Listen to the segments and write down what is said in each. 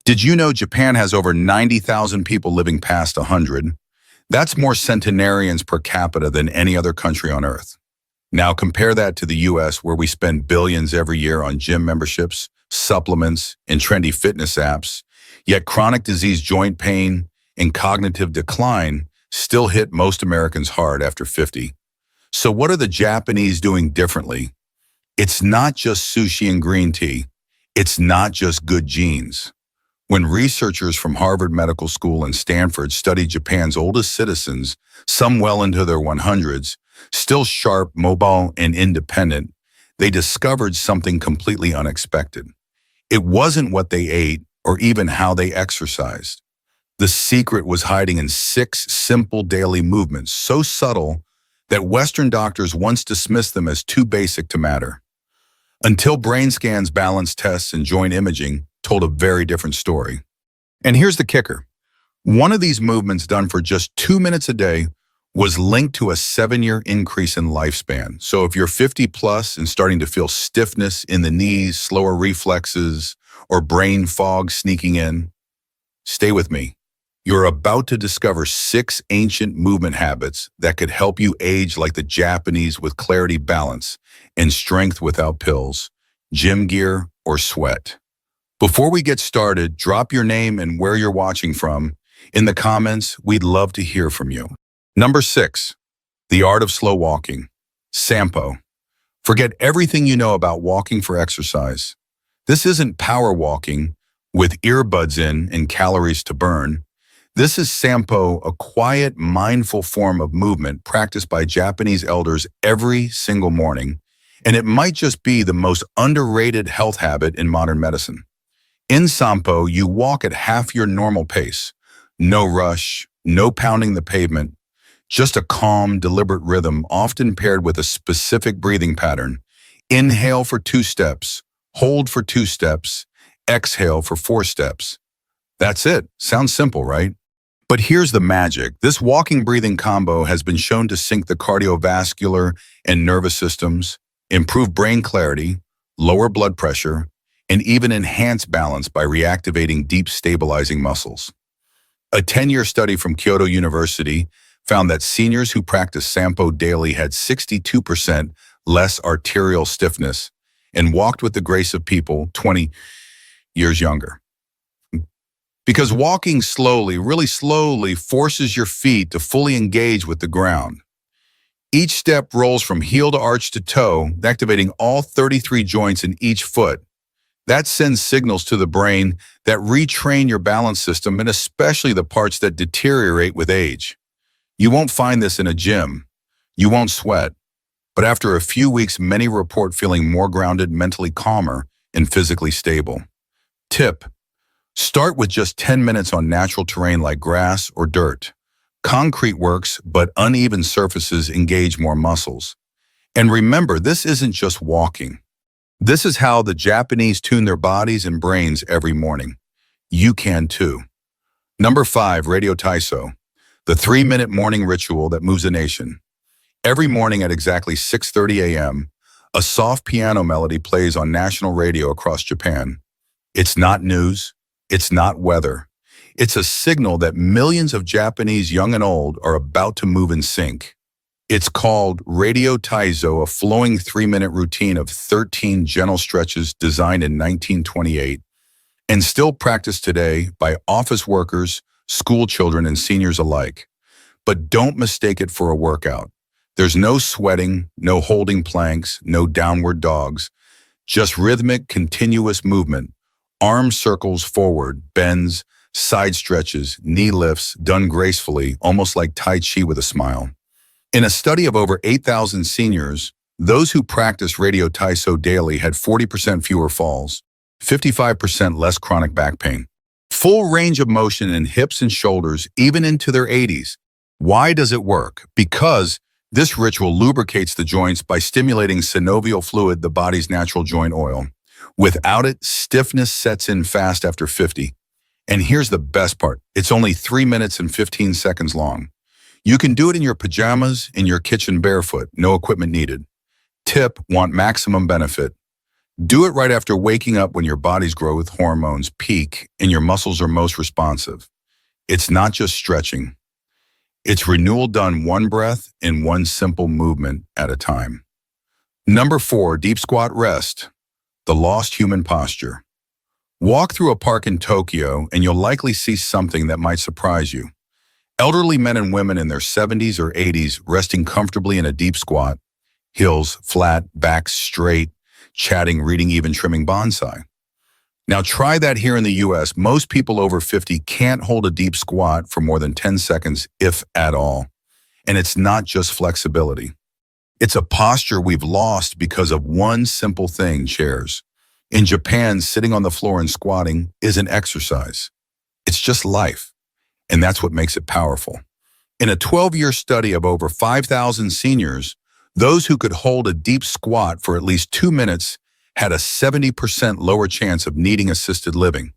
Did you know Japan has over 90,000 people living past 100? That's more centenarians per capita than any other country on Earth. Now compare that to the US, where we spend billions every year on gym memberships, supplements, and trendy fitness apps, yet chronic disease, joint pain, and cognitive decline still hit most Americans hard after 50. So what are the Japanese doing differently? It's not just sushi and green tea. It's not just good genes. When researchers from Harvard Medical School and Stanford studied Japan's oldest citizens, some well into their 100s, still sharp, mobile, and independent, they discovered something completely unexpected. It wasn't what they ate or even how they exercised. The secret was hiding in 6 simple daily movements, so subtle that Western doctors once dismissed them as too basic to matter. Until brain scans, balance tests, and joint imaging told a very different story. And here's the kicker. One of these movements, done for just 2 minutes a day, was linked to a 7-year increase in lifespan. So if you're 50 plus and starting to feel stiffness in the knees, slower reflexes, or brain fog sneaking in, stay with me. You're about to discover 6 ancient movement habits that could help you age like the Japanese, with clarity, balance, and strength without pills, gym gear, or sweat. Before we get started, drop your name and where you're watching from in the comments. We'd love to hear from you. Number 6, the art of slow walking. Sampo. Forget everything you know about walking for exercise. This isn't power walking with earbuds in and calories to burn. This is Sampo, a quiet, mindful form of movement practiced by Japanese elders every single morning, and it might just be the most underrated health habit in modern medicine. In Sampo, you walk at half your normal pace. No rush, no pounding the pavement, just a calm, deliberate rhythm, often paired with a specific breathing pattern. Inhale for 2 steps, hold for 2 steps, exhale for 4 steps. That's it. Sounds simple, right? But here's the magic. This walking-breathing combo has been shown to sync the cardiovascular and nervous systems, improve brain clarity, lower blood pressure, and even enhance balance by reactivating deep, stabilizing muscles. A 10-year study from Kyoto University found that seniors who practiced Sampo daily had 62% less arterial stiffness and walked with the grace of people 20 years younger. Because walking slowly, really slowly, forces your feet to fully engage with the ground. Each step rolls from heel to arch to toe, activating all 33 joints in each foot. That sends signals to the brain that retrain your balance system, and especially the parts that deteriorate with age. You won't find this in a gym. You won't sweat. But after a few weeks, many report feeling more grounded, mentally calmer, and physically stable. Tip: start with just 10 minutes on natural terrain like grass or dirt. Concrete works, but uneven surfaces engage more muscles. And remember, this isn't just walking. This is how the Japanese tune their bodies and brains every morning. You can too. Number 5, Radio Taiso, the 3-minute morning ritual that moves a nation. Every morning at exactly 6:30 a.m., a soft piano melody plays on national radio across Japan. It's not news. It's not weather. It's a signal that millions of Japanese, young and old, are about to move in sync. It's called Radio Taiso, a flowing 3-minute routine of 13 gentle stretches designed in 1928 and still practiced today by office workers, school children, and seniors alike. But don't mistake it for a workout. There's no sweating, no holding planks, no downward dogs, just rhythmic, continuous movement. Arm circles forward, bends, side stretches, knee lifts, done gracefully, almost like Tai Chi with a smile. In a study of over 8,000 seniors, those who practiced Radio Taiso daily had 40% fewer falls, 55% less chronic back pain, full range of motion in hips and shoulders, even into their 80s. Why does it work? Because this ritual lubricates the joints by stimulating synovial fluid, the body's natural joint oil. Without it, stiffness sets in fast after 50. And here's the best part. It's only 3 minutes and 15 seconds long. You can do it in your pajamas, in your kitchen barefoot, no equipment needed. Tip: want maximum benefit? Do it right after waking up when your body's growth hormones peak and your muscles are most responsive. It's not just stretching. It's renewal done one breath in one simple movement at a time. Number 4, deep squat rest, the lost human posture. Walk through a park in Tokyo and you'll likely see something that might surprise you. Elderly men and women in their 70s or 80s resting comfortably in a deep squat, heels flat, backs straight, chatting, reading, even trimming bonsai. Now try that here in the US. Most people over 50 can't hold a deep squat for more than 10 seconds, if at all. And it's not just flexibility. It's a posture we've lost because of one simple thing: chairs. In Japan, sitting on the floor and squatting isn't exercise. It's just life. And that's what makes it powerful. In a 12-year study of over 5,000 seniors, those who could hold a deep squat for at least 2 minutes had a 70% lower chance of needing assisted living.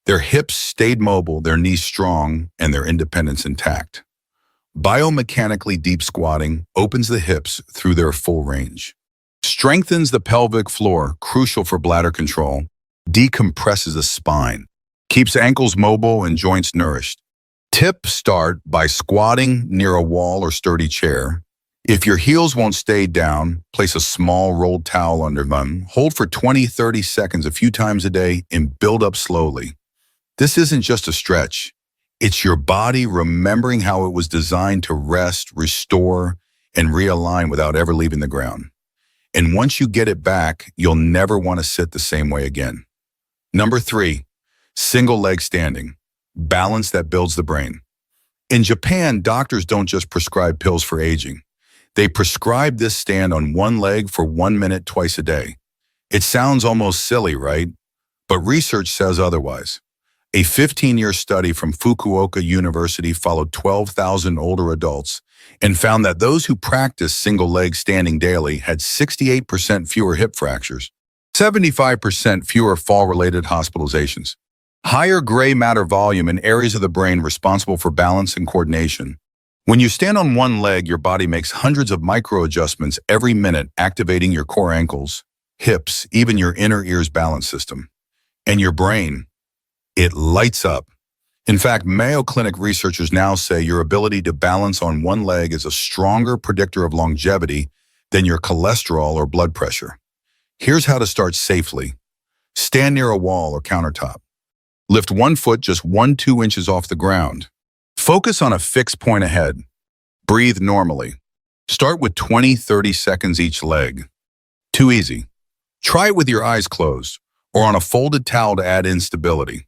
Their hips stayed mobile, their knees strong, and their independence intact. Biomechanically, deep squatting opens the hips through their full range, strengthens the pelvic floor, crucial for bladder control, decompresses the spine, keeps ankles mobile and joints nourished. Tip: start by squatting near a wall or sturdy chair. If your heels won't stay down, place a small rolled towel under them. Hold for 20-30 seconds a few times a day and build up slowly. This isn't just a stretch. It's your body remembering how it was designed to rest, restore, and realign without ever leaving the ground. And once you get it back, you'll never want to sit the same way again. Number 3, single leg standing, balance that builds the brain. In Japan, doctors don't just prescribe pills for aging. They prescribe this stand on one leg for 1 minute twice a day. It sounds almost silly, right? But research says otherwise. A 15-year study from Fukuoka University followed 12,000 older adults and found that those who practiced single leg standing daily had 68% fewer hip fractures, 75% fewer fall-related hospitalizations, higher gray matter volume in areas of the brain responsible for balance and coordination. When you stand on one leg, your body makes hundreds of micro adjustments every minute, activating your core ankles, hips, even your inner ear's balance system. And your brain, it lights up. In fact, Mayo Clinic researchers now say your ability to balance on one leg is a stronger predictor of longevity than your cholesterol or blood pressure. Here's how to start safely. Stand near a wall or countertop. Lift one foot just 1-2 inches off the ground. Focus on a fixed point ahead. Breathe normally. Start with 20-30 seconds each leg. Too easy. Try it with your eyes closed or on a folded towel to add instability.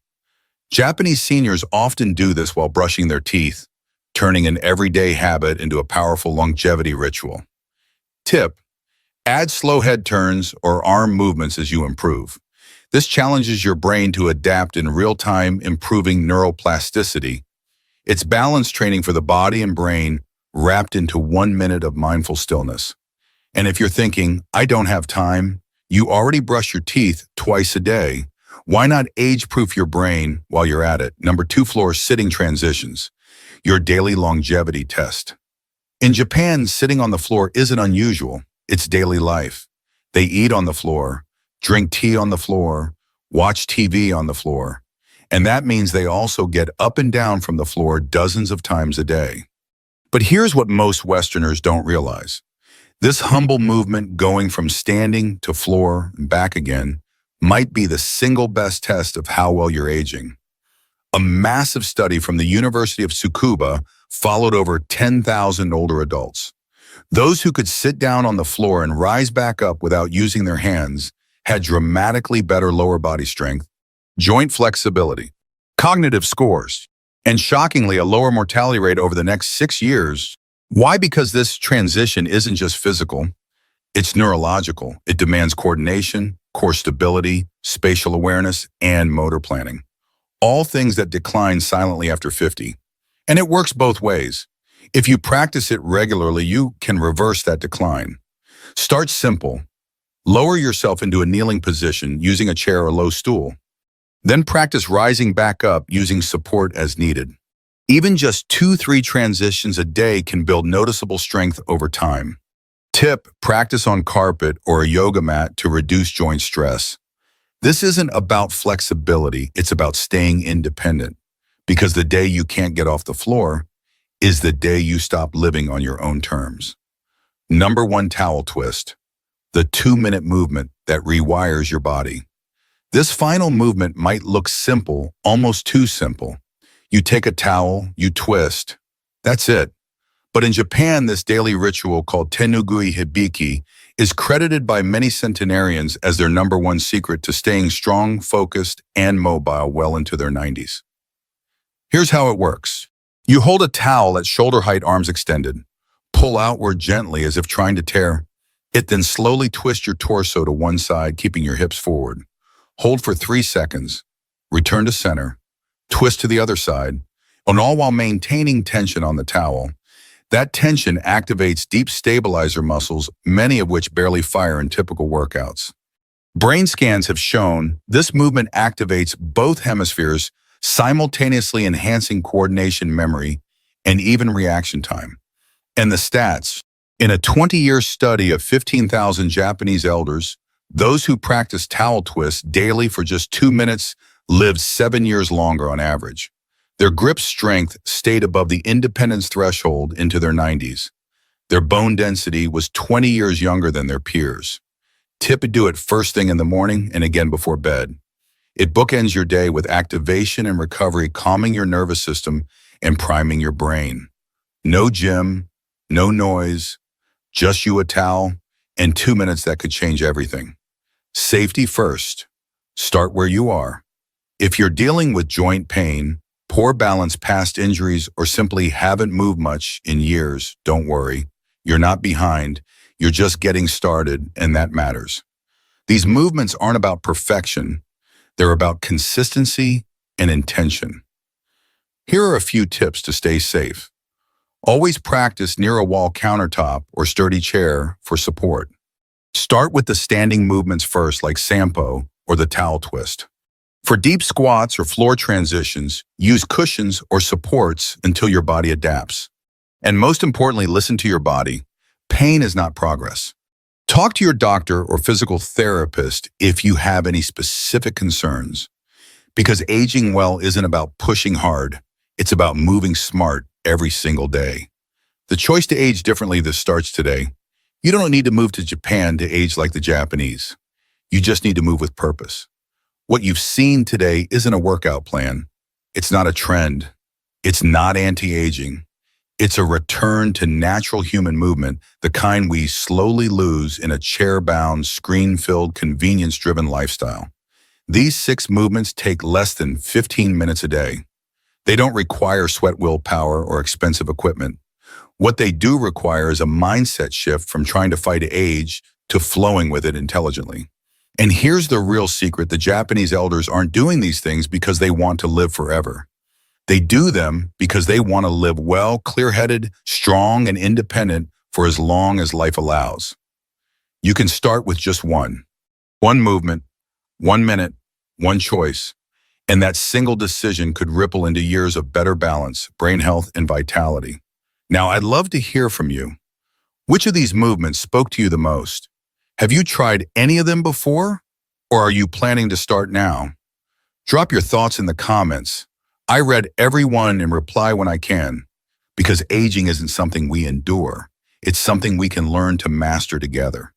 Japanese seniors often do this while brushing their teeth, turning an everyday habit into a powerful longevity ritual. Tip: add slow head turns or arm movements as you improve. This challenges your brain to adapt in real time, improving neuroplasticity. It's balance training for the body and brain wrapped into 1 minute of mindful stillness. And if you're thinking, I don't have time, you already brush your teeth twice a day. Why not age-proof your brain while you're at it? Number 2, floor sitting transitions, your daily longevity test. In Japan, sitting on the floor isn't unusual. It's daily life. They eat on the floor, drink tea on the floor, watch TV on the floor. And that means they also get up and down from the floor dozens of times a day. But here's what most Westerners don't realize. This humble movement, going from standing to floor and back again, might be the single best test of how well you're aging. A massive study from the University of Tsukuba followed over 10,000 older adults. Those who could sit down on the floor and rise back up without using their hands had dramatically better lower body strength, joint flexibility, cognitive scores, and shockingly, a lower mortality rate over the next 6 years. Why? Because this transition isn't just physical, it's neurological. It demands coordination, core stability, spatial awareness, and motor planning. All things that decline silently after 50. And it works both ways. If you practice it regularly, you can reverse that decline. Start simple. Lower yourself into a kneeling position using a chair or low stool. Then practice rising back up using support as needed. Even just 2-3 transitions a day can build noticeable strength over time. Tip, practice on carpet or a yoga mat to reduce joint stress. This isn't about flexibility, it's about staying independent. Because the day you can't get off the floor is the day you stop living on your own terms. Number one, towel twist, the 2-minute movement that rewires your body. This final movement might look simple, almost too simple. You take a towel, you twist. That's it. But in Japan, this daily ritual called tenugui hibiki is credited by many centenarians as their number one secret to staying strong, focused, and mobile well into their 90s. Here's how it works. You hold a towel at shoulder height, arms extended. Pull outward gently as if trying to tear it, then slowly twist your torso to one side, keeping your hips forward. Hold for 3 seconds. Return to center. Twist to the other side, and all while maintaining tension on the towel. That tension activates deep stabilizer muscles, many of which barely fire in typical workouts. Brain scans have shown this movement activates both hemispheres, simultaneously enhancing coordination, memory, and even reaction time. And the stats, in a 20-year study of 15,000 Japanese elders, those who practice towel twists daily for just 2 minutes lived 7 years longer on average. Their grip strength stayed above the independence threshold into their 90s. Their bone density was 20 years younger than their peers. Tip, do it first thing in the morning and again before bed. It bookends your day with activation and recovery, calming your nervous system and priming your brain. No gym, no noise, just you, a towel, and 2 minutes that could change everything. Safety first. Start where you are. If you're dealing with joint pain, poor balance, past injuries, or simply haven't moved much in years, don't worry. You're not behind. You're just getting started, and that matters. These movements aren't about perfection. They're about consistency and intention. Here are a few tips to stay safe. Always practice near a wall, countertop, or sturdy chair for support. Start with the standing movements first, like sampo or the towel twist. For deep squats or floor transitions, use cushions or supports until your body adapts. And most importantly, listen to your body. Pain is not progress. Talk to your doctor or physical therapist if you have any specific concerns. Because aging well isn't about pushing hard. It's about moving smart every single day. The choice to age differently, this starts today. You don't need to move to Japan to age like the Japanese. You just need to move with purpose. What you've seen today isn't a workout plan. It's not a trend. It's not anti-aging. It's a return to natural human movement, the kind we slowly lose in a chair-bound, screen-filled, convenience-driven lifestyle. These 6 movements take less than 15 minutes a day. They don't require sweat, willpower, or expensive equipment. What they do require is a mindset shift from trying to fight age to flowing with it intelligently. And here's the real secret. The Japanese elders aren't doing these things because they want to live forever. They do them because they want to live well, clear-headed, strong, and independent for as long as life allows. You can start with just one movement, 1 minute, one choice, and that single decision could ripple into years of better balance, brain health, and vitality. Now, I'd love to hear from you. Which of these movements spoke to you the most? Have you tried any of them before, or are you planning to start now? Drop your thoughts in the comments. I read every one and reply when I can, because aging isn't something we endure. It's something we can learn to master together.